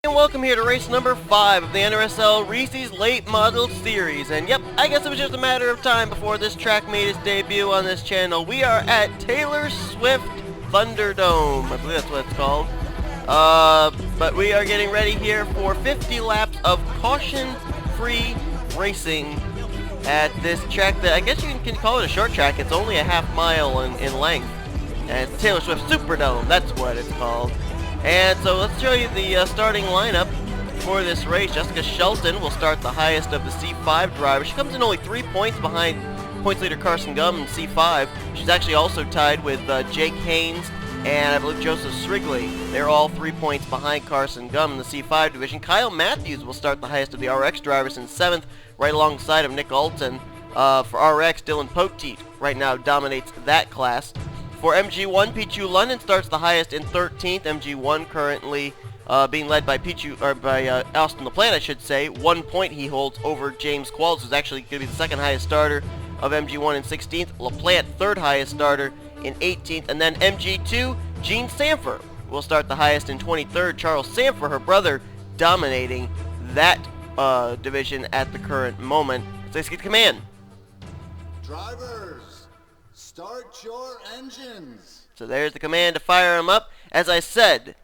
And welcome here to race number 5 of the NRSL Reese's Late Model Series. And yep, I guess it was just a matter of time before this track made its debut on this channel. We are at Taylor Swift Thunderdome. I believe that's what it's called. But we are getting ready here for 50 laps of caution-free racing at this track that I guess you can call it a short track. It's only a half mile in length. And it's Taylor Swift Superdome, that's what it's called. And so let's show you the starting lineup for this race. Jessica Shelton will start the highest of the C5 drivers. She comes in only 3 points behind points leader Carson Gum in C5. She's actually also tied with Jake Haynes and I believe Joseph Srigley. They're all 3 points behind Carson Gum in the C5 division. Kyle Matthews will start the highest of the RX drivers in 7th, right alongside of Nick Alton. For RX, Dylan Poteet right now dominates that class. For MG1, Pichu London starts the highest in 13th. MG1 currently being led by Austin LaPlante, I should say. 1 point he holds over James Qualls, who's actually going to be the second highest starter of MG1 in 16th. LaPlante, third highest starter in 18th. And then MG2, Gene Sanford will start the highest in 23rd. Charles Sanford, her brother, dominating that division at the current moment. So let's get to command. Drivers, start your engines. So there's the command to fire them up. As I said,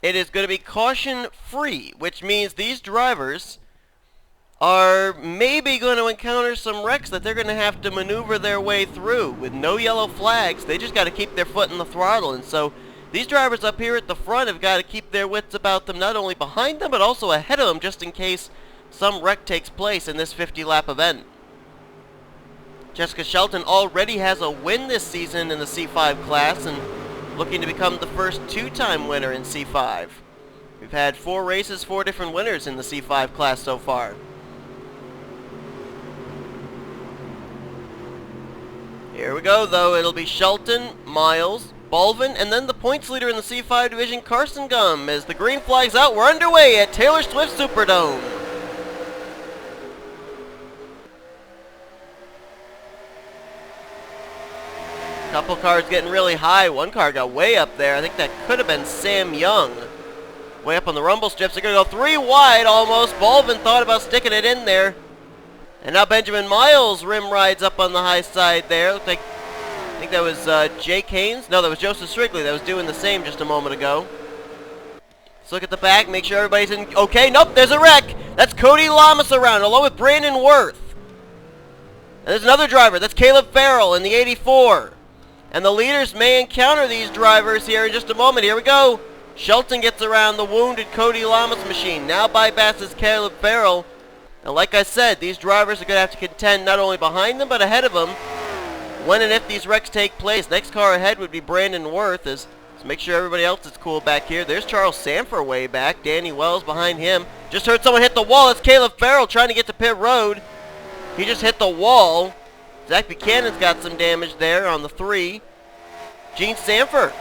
it is going to be caution-free, which means these drivers are maybe going to encounter some wrecks that they're going to have to maneuver their way through. With no yellow flags, they just got to keep their foot in the throttle. And so these drivers up here at the front have got to keep their wits about them, not only behind them, but also ahead of them, just in case some wreck takes place in this 50-lap event. Jessica Shelton already has a win this season in the C5 class and looking to become the first two-time winner in C5. We've had 4 races, 4 different winners in the C5 class so far. Here we go, though. It'll be Shelton, Miles, Balvin, and then the points leader in the C5 division, Carson Gum. As the green flag's out, we're underway at Taylor Swift Superdome. Couple cars getting really high. One car got way up there. I think that could have been Sam Young. Way up on the rumble strips. They're going to go 3 wide almost. Balvin thought about sticking it in there. And now Benjamin Miles rim rides up on the high side there. Looked like, I think that was Jake Haynes. No, that was Joseph Srigley that was doing the same just a moment ago. Let's look at the back. Make sure everybody's in. Okay, nope, there's a wreck. That's Cody Lamas around along with Brandon Worth. And there's another driver. That's Caleb Farrell in the 84. And the leaders may encounter these drivers here in just a moment. Here we go. Shelton gets around the wounded Cody Lamas machine. Now bypasses Caleb Farrell. And like I said, these drivers are going to have to contend not only behind them, but ahead of them when and if these wrecks take place. Next car ahead would be Brandon Worth. So make sure everybody else is cool back here. There's Charles Sanford way back. Danny Wells behind him. Just heard someone hit the wall. That's Caleb Farrell trying to get to pit road. He just hit the wall. Zach Buchanan's got some damage there on the 3. Gene Sanford,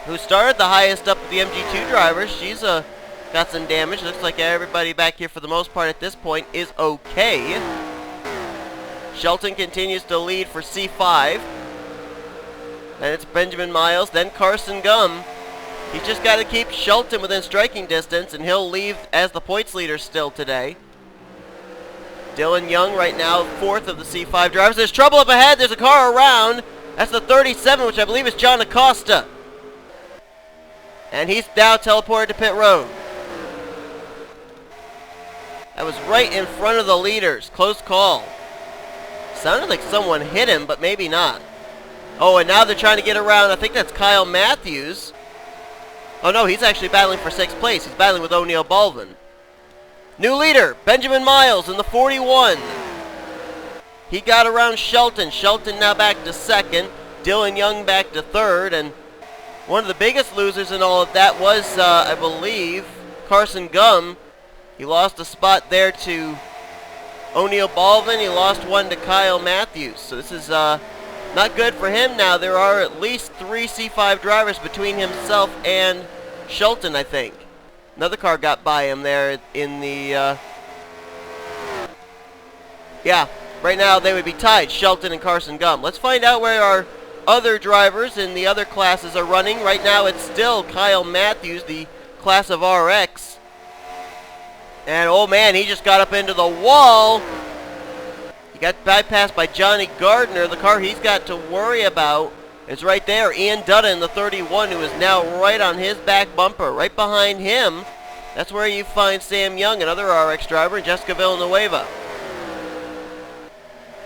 who started the highest up of the MG2 drivers, she's got some damage. Looks like everybody back here for the most part at this point is okay. Shelton continues to lead for C5. Then it's Benjamin Miles, then Carson Gum. He's just got to keep Shelton within striking distance, and he'll leave as the points leader still today. Dylan Young right now, 4th of the C5 drivers. There's trouble up ahead. There's a car around. That's the 37, which I believe is John Acosta. And he's now teleported to pit road. That was right in front of the leaders. Close call. Sounded like someone hit him, but maybe not. Oh, and now they're trying to get around. I think that's Kyle Matthews. Oh, no, he's actually battling for 6th place. He's battling with O'Neal Balvin. New leader, Benjamin Miles in the 41. He got around Shelton. Shelton now back to 2nd. Dylan Young back to 3rd. And one of the biggest losers in all of that was, I believe, Carson Gum. He lost a spot there to O'Neal Balvin. He lost one to Kyle Matthews. So this is not good for him now. There are at least 3 C5 drivers between himself and Shelton, I think. Another car got by him there in the, yeah, right now they would be tied, Shelton and Carson Gum. Let's find out where our other drivers in the other classes are running. Right now it's still Kyle Matthews, the class of RX, And oh man, he just got up into the wall. He got bypassed by Johnny Gardner. The car he's got to worry about is right there. Ian Dutta in the 31, who is now right on his back bumper. Right behind him, that's where you find Sam Young, another RX driver, and Jessica Villanueva.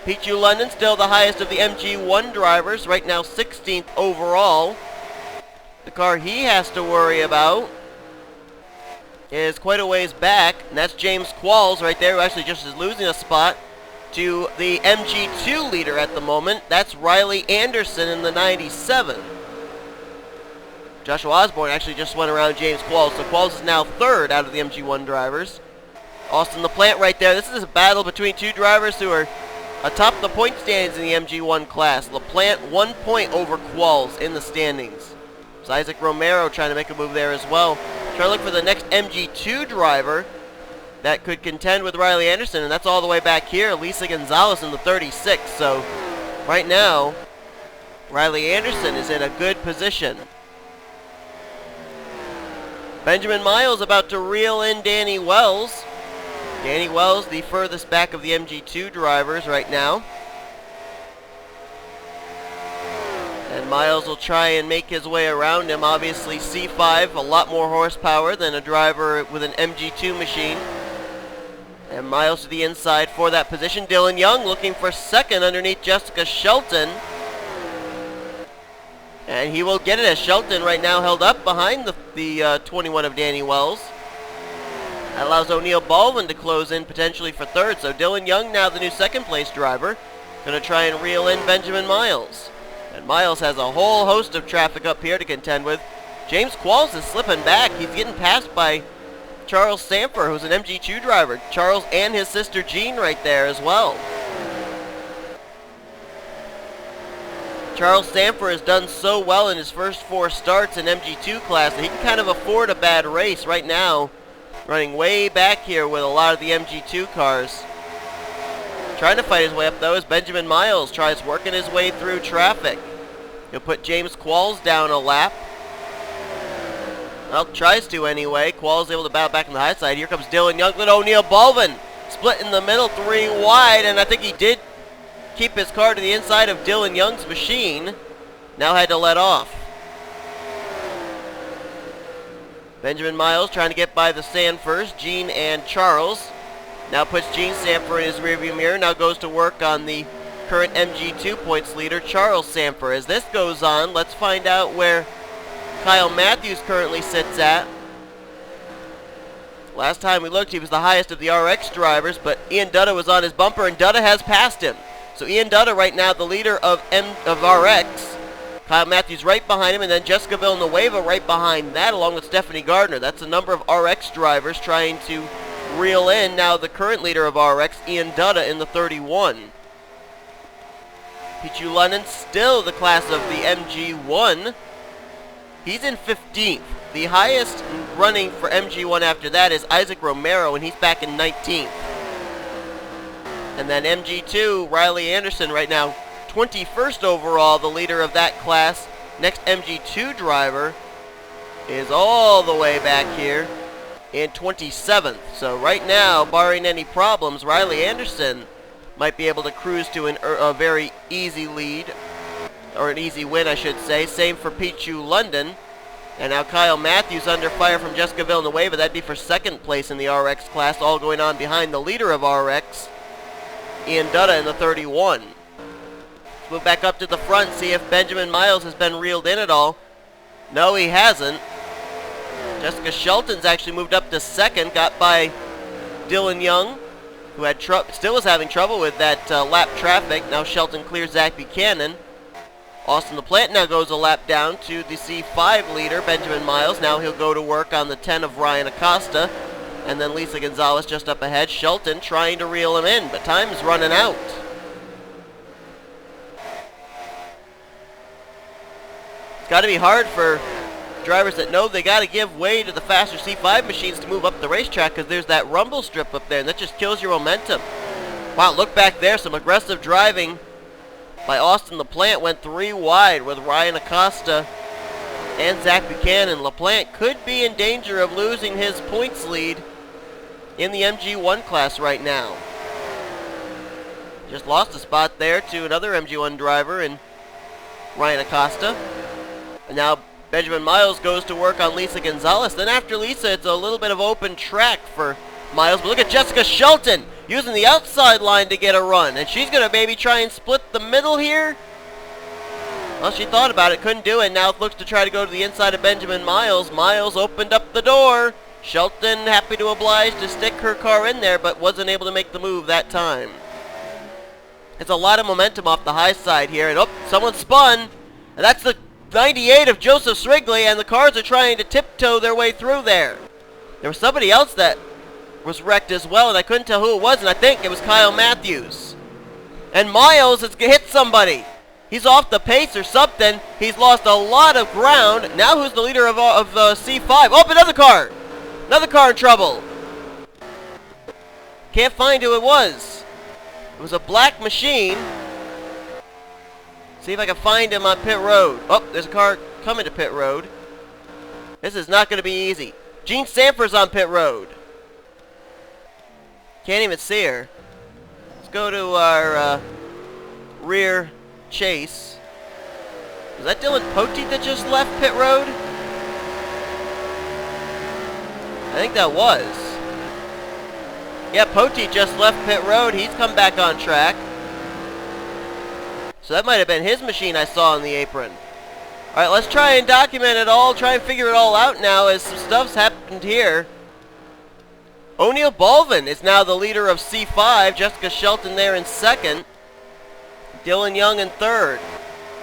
Pichu London, still the highest of the MG1 drivers, right now 16th overall. The car he has to worry about is quite a ways back, and that's James Qualls right there, who actually just is losing a spot to the MG2 leader at the moment. That's Riley Anderson in the 97. Joshua Osborne actually just went around James Qualls, so Qualls is now third out of the MG1 drivers. Austin LaPlante right there. This is a battle between two drivers who are atop the point standings in the MG1 class. LaPlante 1 point over Qualls in the standings. It's Isaac Romero trying to make a move there as well. Trying to look for the next MG2 driver that could contend with Riley Anderson, and that's all the way back here. Lisa Gonzalez in the 36. So right now, Riley Anderson is in a good position. Benjamin Miles about to reel in Danny Wells. Danny Wells, the furthest back of the MG2 drivers right now. And Miles will try and make his way around him. Obviously, C5, a lot more horsepower than a driver with an MG2 machine. And Miles to the inside for that position. Dylan Young looking for second underneath Jessica Shelton. And he will get it as Shelton right now held up behind the 21 of Danny Wells. That allows O'Neal Baldwin to close in potentially for third. So Dylan Young now the new second place driver. Going to try and reel in Benjamin Miles. And Miles has a whole host of traffic up here to contend with. James Qualls is slipping back. He's getting passed by Charles Samper, who's an MG2 driver. Charles and his sister Jean right there as well. Charles Samper has done so well in his first 4 starts in MG2 class that he can kind of afford a bad race right now. Running way back here with a lot of the MG2 cars. Trying to fight his way up though as Benjamin Miles tries working his way through traffic. He'll put James Qualls down a lap. Well, tries to anyway. Qualls able to battle back on the high side. Here comes Dylan Young with O'Neal Baldwin. Split in the middle, 3 wide, and I think he did keep his car to the inside of Dylan Young's machine. Now had to let off. Benjamin Miles trying to get by the Sanfors, Gene and Charles. Now puts Gene Samper in his rearview mirror. Now goes to work on the current MG2 points leader, Charles Samper. As this goes on, let's find out where Kyle Matthews currently sits at. Last time we looked, he was the highest of the RX drivers, but Ian Dutta was on his bumper, and Dutta has passed him. So Ian Dutta right now the leader of RX. Kyle Matthews right behind him, and then Jessica Villanueva right behind that, along with Stephanie Gardner. That's a number of RX drivers trying to reel in now the current leader of RX, Ian Dutta, in the 31. Pichu London still the class of the MG1. He's in 15th. The highest running for MG1 after that is Isaac Romero, and he's back in 19th. And then MG2, Riley Anderson right now, 21st overall, the leader of that class. Next MG2 driver is all the way back here in 27th. So right now, barring any problems, Riley Anderson might be able to cruise to a very easy lead, or an easy win, I should say. Same for Pichu London. And now Kyle Matthews under fire from Jessica Villanueva. That'd be for second place in the RX class, all going on behind the leader of RX, Ian Dutta, in the 31. Let's move back up to the front, see if Benjamin Miles has been reeled in at all. No, he hasn't. Jessica Shelton's actually moved up to second, got by Dylan Young, who had still was having trouble with that lap traffic. Now Shelton clears Zach Buchanan. Austin LaPlante now goes a lap down to the C5 leader, Benjamin Miles. Now he'll go to work on the 10 of Ryan Acosta. And then Lisa Gonzalez just up ahead. Shelton trying to reel him in, but time's running out. It's got to be hard for drivers that know they got to give way to the faster C5 machines to move up the racetrack, because there's that rumble strip up there, and that just kills your momentum. Wow, look back there. Some aggressive driving by Austin LaPlante. Went 3 wide with Ryan Acosta and Zach Buchanan. LaPlante could be in danger of losing his points lead in the MG1 class right now. Just lost a spot there to another MG1 driver in Ryan Acosta. And now Benjamin Miles goes to work on Lisa Gonzalez. Then after Lisa, it's a little bit of open track for Miles. But look at Jessica Shelton using the outside line to get a run. And she's going to maybe try and split the middle here. Well, she thought about it, couldn't do it. Now looks to try to go to the inside of Benjamin Miles. Miles opened up the door. Shelton happy to oblige to stick her car in there, but wasn't able to make the move that time. It's a lot of momentum off the high side here. And someone spun. And that's the 98 of Joseph Srigley, and the cars are trying to tiptoe their way through there. There was somebody else that was wrecked as well, and I couldn't tell who it was, and I think it was Kyle Matthews. And Miles has hit somebody. He's off the pace or something. He's lost a lot of ground. Now who's the leader of C5? Oh, another car! Another car in trouble. Can't find who it was. It was a black machine. See if I can find him on pit road. Oh, there's a car coming to pit road. This is not going to be easy. Gene Sanford's on pit road. Can't even see her. Let's go to our rear chase. Was that Dylan Poteet that just left pit road? I think that was. Yeah, Poteet just left pit road. He's come back on track. So that might have been his machine I saw on the apron. Alright, let's try and document it all, try and figure it all out now as some stuff's happened here. O'Neal Baldwin is now the leader of C5, Jessica Shelton there in second. Dylan Young in third.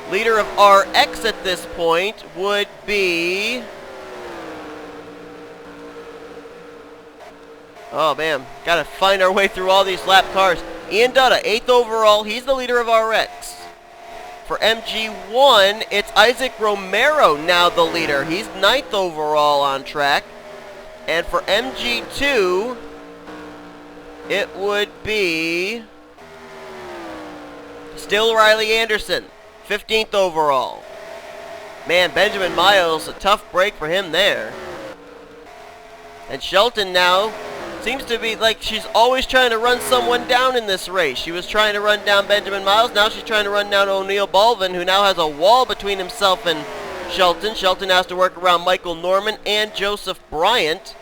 Leader of RX at this point would be... Oh man, gotta find our way through all these lap cars. Ian Dutta, 8th overall, he's the leader of RX. For MG1, it's Isaac Romero now the leader. He's 9th overall on track. And for MG2, it would be still Riley Anderson, 15th overall. Man, Benjamin Miles, a tough break for him there. And Shelton now seems to be like she's always trying to run someone down in this race. She was trying to run down Benjamin Miles. Now she's trying to run down O'Neal Baldwin, who now has a wall between himself and Shelton. Shelton has to work around Michael Norman and Joseph Bryant.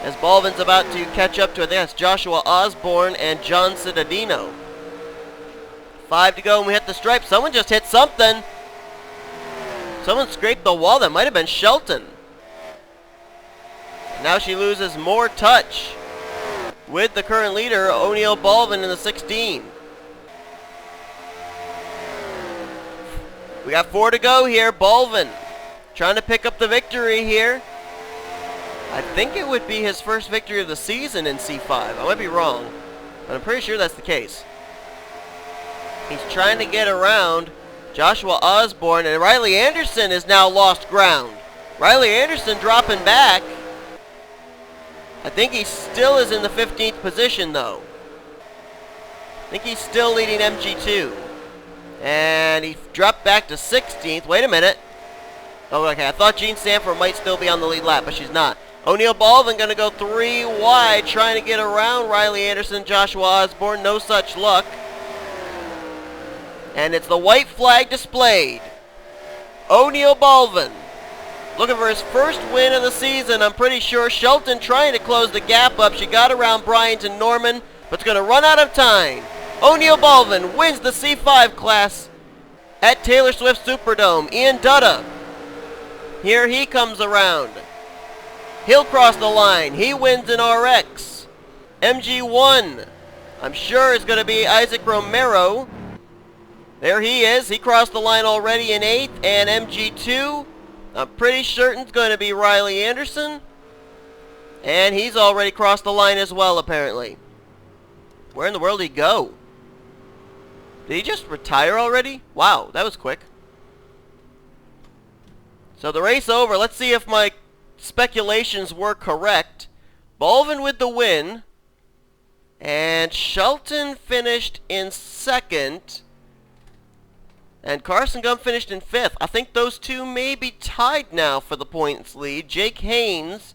As Baldwin's about to catch up to, I think that's Joshua Osborne and John Cittadino. 5 to go and we hit the stripe. Someone just hit something. Someone scraped the wall. That might have been Shelton. Now she loses more touch with the current leader, O'Neal Baldwin, in the 16. We got 4 to go here. Baldwin trying to pick up the victory here. I think it would be his first victory of the season in C5. I might be wrong, but I'm pretty sure that's the case. He's trying to get around Joshua Osborne, and Riley Anderson has now lost ground. Riley Anderson dropping back. I think he still is in the 15th position, though. I think he's still leading MG2. And he dropped back to 16th. Wait a minute. Oh, okay. I thought Gene Sanford might still be on the lead lap, but she's not. O'Neal Baldwin going to go 3 wide, trying to get around Riley Anderson, Joshua Osborne. No such luck. And it's the white flag displayed. O'Neal Baldwin looking for his first win of the season. I'm pretty sure Shelton trying to close the gap up. She got around Bryant and Norman, but it's going to run out of time. O'Neal Baldwin wins the C5 class at Taylor Swift Superdome. Ian Dutta, here he comes around. He'll cross the line. He wins in RX. MG1, I'm sure is going to be Isaac Romero. There he is. He crossed the line already in 8th. And MG2, I'm pretty certain it's going to be Riley Anderson. And he's already crossed the line as well, apparently. Where in the world did he go? Did he just retire already? Wow, that was quick. So the race over. Let's see if my speculations were correct. Baldwin with the win. And Shelton finished in 2nd. And Carson Gum finished in 5th. I think those two may be tied now for the points lead. Jake Haynes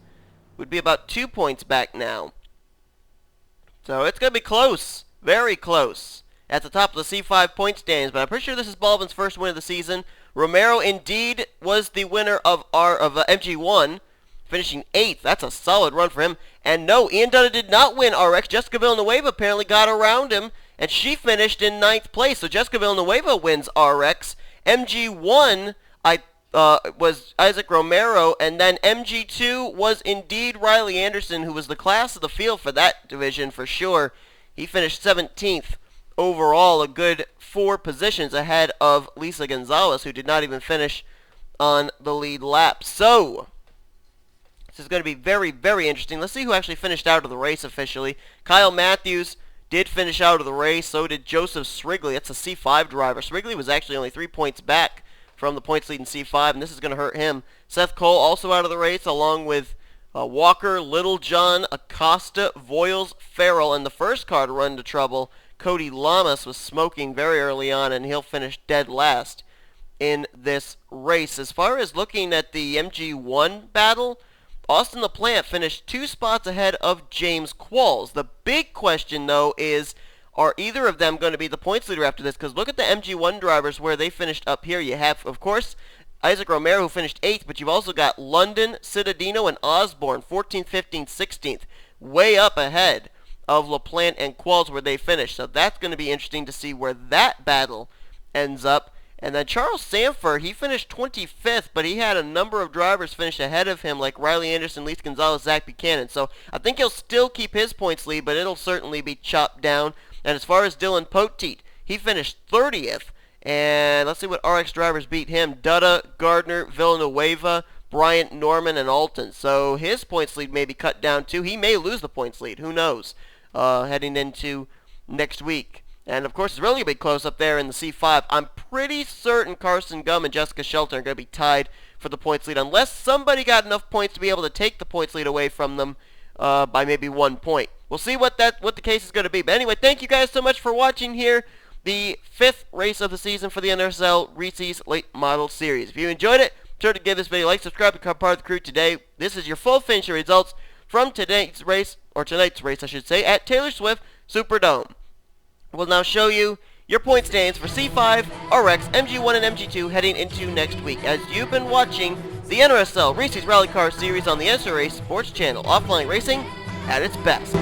would be about 2 points back now. So it's going to be close. Very close. At the top of the C5 point standings, but I'm pretty sure this is Baldwin's first win of the season. Romero indeed was the winner of MG1, finishing 8th. That's a solid run for him. And no, Ian Dutta did not win RX. Jessica Villanueva apparently got around him, and she finished in 9th place. So Jessica Villanueva wins RX. MG1 was Isaac Romero, and then MG2 was indeed Riley Anderson, who was the class of the field for that division for sure. He finished 17th overall, a good 4 positions ahead of Lisa Gonzalez, who did not even finish on the lead lap. So this is going to be very, very interesting. Let's see who actually finished out of the race officially. Kyle Matthews did finish out of the race. So did Joseph Srigley. That's a C5 driver. Srigley was actually only 3 points back from the points lead in C5, and this is going to hurt him. Seth Cole also out of the race, along with Walker, Littlejohn, Acosta, Voiles, Farrell, and the first car to run into trouble, Cody Lamas, was smoking very early on, and he'll finish dead last in this race. As far as looking at the MG1 battle, Austin LaPlante finished 2 spots ahead of James Qualls. The big question, though, is are either of them going to be the points leader after this? Because look at the MG1 drivers where they finished up here. You have, of course, Isaac Romero, who finished 8th, but you've also got London, Cittadino, and Osborne, 14th, 15th, 16th, way up ahead of LaPlante and Qualls where they finished. So that's going to be interesting to see where that battle ends up. And then Charles Sanford, he finished 25th, but he had a number of drivers finish ahead of him, like Riley Anderson, Lisa Gonzalez, Zach Buchanan. So I think he'll still keep his points lead, but it'll certainly be chopped down. And as far as Dylan Poteet, he finished 30th. And let's see what RX drivers beat him. Dutta, Gardner, Villanueva, Bryant, Norman, and Alton. So his points lead may be cut down too. He may lose the points lead. Who knows? Heading into next week. And of course, it's really going to be close up there in the C5. I'm pretty certain Carson Gum and Jessica Shelton are going to be tied for the points lead, unless somebody got enough points to be able to take the points lead away from them by maybe 1 point. We'll see what the case is going to be. But anyway, thank you guys so much for watching here. The 5th race of the season for the NRSL Reese's Late Model Series. If you enjoyed it, be sure to give this video a like, subscribe, and become part of the crew today. This is your full finisher results from tonight's race, I should say, at Taylor Swift Superdome. We'll now show you your point standings for C5, RX, MG1, and MG2 heading into next week, as you've been watching the NRSL Reese's Rally Car Series on the SRA Sports Channel. Offline racing at its best.